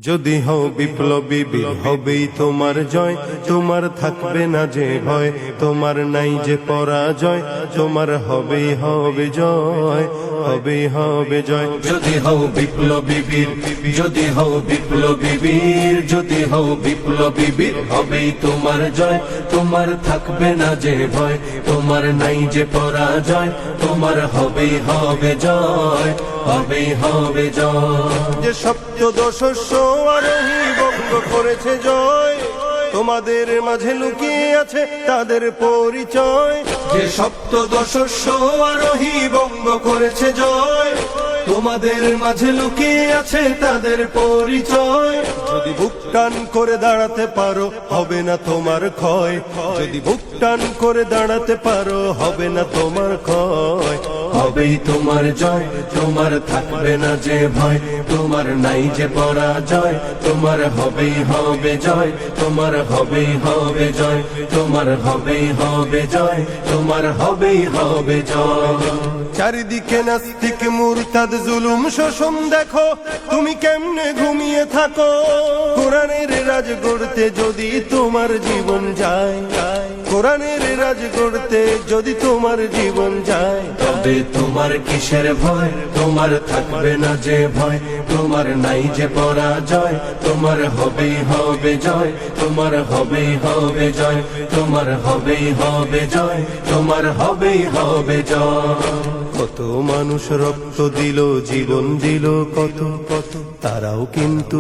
যদি হও বিপ্লবী বীর হবেই তোমার জয়, তোমার থাকবে না যে ভয়, তোমার নাই যে পরাজয়, তোমার হবেই হবে জয়, হবেই হবে জয়। যদি হও বিপ্লবী বীর, যদি হও বিপ্লবী বীর, যদি হও বিপ্লবী বীর, হবেই তোমার জয়, তোমার থাকবে না যে ভয়, তোমার নাই যে পরাজয়, তোমার হবেই হবে জয়, হবেই হবে জয়। যে সপ্তদশস্য আরোহী বঙ্গ করেছে জয়, তোমাদের মাঝে লুকিয়ে আছে তাদের পরিচয়। যে সপ্তদশস্য আরোহী বঙ্গ করেছে জয়, তোমাদের মাঝে লুকিয়ে আছে তাদের পরিচয়। যদি বুক টান করে দাঁড়াতে পারো হবে না তোমার ক্ষয়, যদি বুক টান করে দাঁড়াতে পারো হবে না তোমার ক্ষয়, হবেই তোমার জয়, তোমার থাকবে না যে ভয়, তোমার নাই যে পরাজয়, তোমার হবেই হবে জয়, তোমার হবেই হবে জয়, তোমার হবেই হবে জয়, তোমার হবেই হবে জয়। চারিদিকে নাস্তিক মুরতাদ জুলুম শোষণ দেখো, তুমি কেমনে ঘুমিয়ে থাকো। কোরআনের রাজ গড়তে যদি তোমার জীবন যায়, কোরআনের রাজ গড়তে যদি তোমার জীবন যায়, তবে তোমার কিসের ভয়, তোমার থাকবে না যে ভয়, তোমার নাই যে পরাজয়, তোমার হবেই হবে জয়, তোমার হবেই হবে জয়, তোমার হবেই হবে জয়, তোমার হবেই হবে জয়। কত মানুষ রক্ত দিল, জীবন দিল কত, তারাও কিন্তু